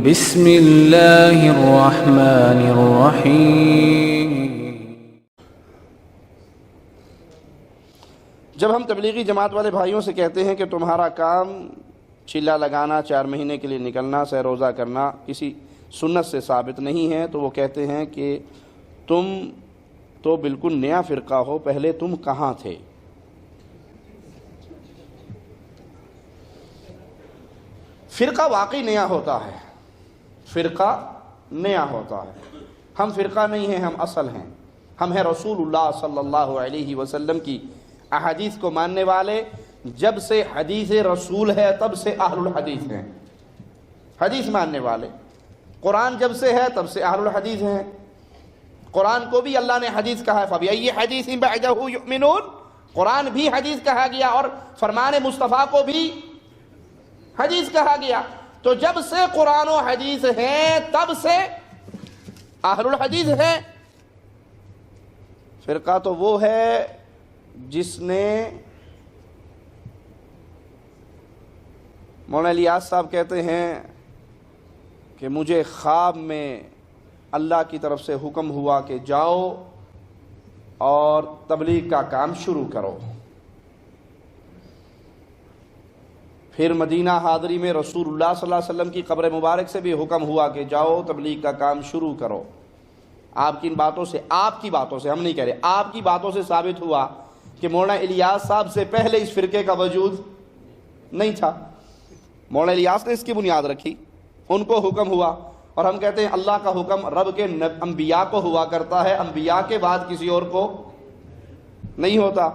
بسم اللہ الرحمن الرحیم۔ جب ہم تبلیغی جماعت والے بھائیوں سے کہتے ہیں کہ تمہارا کام چلہ لگانا، 4 مہینے کے لیے نکلنا، سہ روزہ کرنا کسی سنت سے ثابت نہیں ہے، تو وہ کہتے ہیں کہ تم تو بالکل نیا فرقہ ہو، پہلے تم کہاں تھے؟ فرقہ واقعی نیا ہوتا ہے، فرقہ نیا ہوتا ہے۔ ہم فرقہ نہیں ہیں، ہم اصل ہیں۔ ہم ہیں رسول اللہ صلی اللہ علیہ وسلم کی احادیث کو ماننے والے۔ جب سے حدیث رسول ہے تب سے اہل الحدیث ہیں، حدیث ماننے والے۔ قرآن جب سے ہے تب سے اہل الحدیث ہیں۔ قرآن کو بھی اللہ نے حدیث کہا ہے، فَبِأَيِّ حَدِيثٍ بَعْدَهُ يُؤْمِنُونَ۔ قرآن بھی حدیث کہا گیا اور فرمان مصطفیٰ کو بھی حدیث کہا گیا۔ تو جب سے قرآن و حدیث ہیں تب سے اہل الحدیث ہیں۔ فرقہ تو وہ ہے جس نے، مولانا الیاس صاحب کہتے ہیں کہ مجھے خواب میں اللہ کی طرف سے حکم ہوا کہ جاؤ اور تبلیغ کا کام شروع کرو۔ پھر مدینہ حاضری میں رسول اللہ صلی اللہ علیہ وسلم کی قبر مبارک سے بھی حکم ہوا کہ جاؤ تبلیغ کا کام شروع کرو۔ آپ کی ان باتوں سے، آپ کی باتوں سے، ہم نہیں کہہ رہے، آپ کی باتوں سے ثابت ہوا کہ مولانا الیاس صاحب سے پہلے اس فرقے کا وجود نہیں تھا۔ مولانا الیاس نے اس کی بنیاد رکھی، ان کو حکم ہوا، اور ہم کہتے ہیں اللہ کا حکم رب کے انبیاء کو ہوا کرتا ہے، انبیاء کے بعد کسی اور کو نہیں ہوتا۔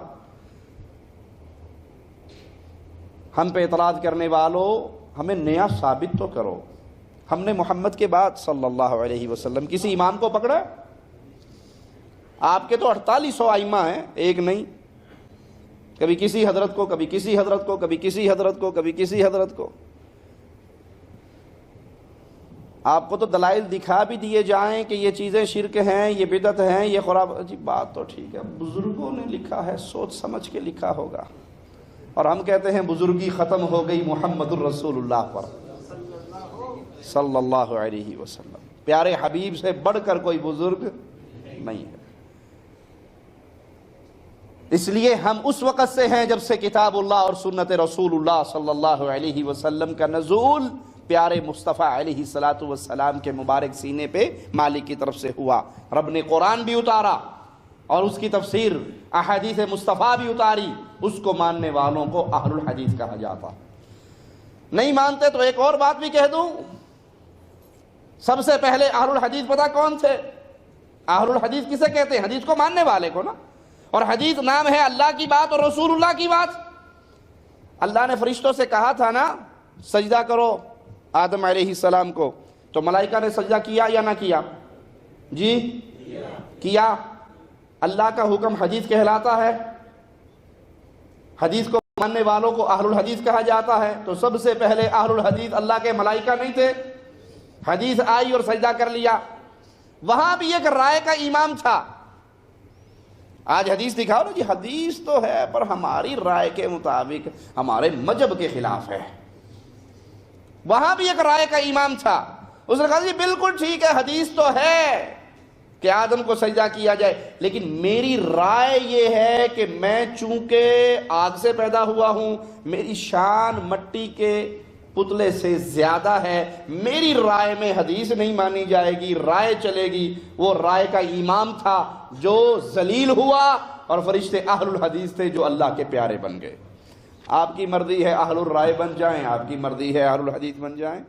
ہم پہ اعتراض کرنے والوں، ہمیں نیا ثابت تو کرو۔ ہم نے محمد کے بعد صلی اللہ علیہ وسلم کسی امام کو پکڑا؟ آپ کے تو 4800 ائمہ ہیں، ایک نہیں۔ کبھی کسی حضرت کو، کبھی کسی حضرت کو، کبھی کسی حضرت کو، کبھی کسی حضرت کو۔ آپ کو تو دلائل دکھا بھی دیے جائیں کہ یہ چیزیں شرک ہیں، یہ بدعت ہیں، یہ خرافات۔ جی بات تو ٹھیک ہے، بزرگوں نے لکھا ہے، سوچ سمجھ کے لکھا ہوگا، اور ہم کہتے ہیں بزرگی ختم ہو گئی محمد الرسول اللہ پر صلی اللہ علیہ وسلم۔ پیارے حبیب سے بڑھ کر کوئی بزرگ نہیں ہے۔ اس لیے ہم اس وقت سے ہیں جب سے کتاب اللہ اور سنت رسول اللہ صلی اللہ علیہ وسلم کا نزول پیارے مصطفیٰ علیہ الصلاۃ والسلام کے مبارک سینے پہ مالک کی طرف سے ہوا۔ رب نے قرآن بھی اتارا اور اس کی تفسیر احادیث مصطفیٰ بھی اتاری، اس کو ماننے والوں کو اہل الحدیث کہا جاتا۔ نہیں مانتے تو ایک اور بات بھی کہہ دوں، سب سے پہلے اہل الحدیث پتہ کون تھے؟ اہل الحدیث کسے کہتے ہیں؟ حدیث کو ماننے والے کو نا۔ اور حدیث نام ہے اللہ کی بات اور رسول اللہ کی بات۔ اللہ نے فرشتوں سے کہا تھا نا سجدہ کرو آدم علیہ السلام کو، تو ملائکہ نے سجدہ کیا یا نہ کیا؟ جی کیا۔ اللہ کا حکم حدیث کہلاتا ہے، حدیث کو ماننے والوں کو اہل الحدیث کہا جاتا ہے۔ تو سب سے پہلے اہل الحدیث اللہ کے ملائکہ نہیں تھے؟ حدیث آئی اور سجدہ کر لیا۔ وہاں بھی ایک رائے کا امام تھا۔ آج حدیث دکھاؤ نا، جی حدیث تو ہے پر ہماری رائے کے مطابق ہمارے مذہب کے خلاف ہے۔ وہاں بھی ایک رائے کا امام تھا، اس نے کہا جی بالکل ٹھیک ہے، حدیث تو ہے کہ آدم کو سجدہ کیا جائے، لیکن میری رائے یہ ہے کہ میں چونکہ آگ سے پیدا ہوا ہوں، میری شان مٹی کے پتلے سے زیادہ ہے، میری رائے میں حدیث نہیں مانی جائے گی، رائے چلے گی۔ وہ رائے کا امام تھا جو ذلیل ہوا، اور فرشتے اہل الحدیث تھے جو اللہ کے پیارے بن گئے۔ آپ کی مرضی ہے اہل الرائے بن جائیں، آپ کی مرضی ہے اہل الحدیث بن جائیں۔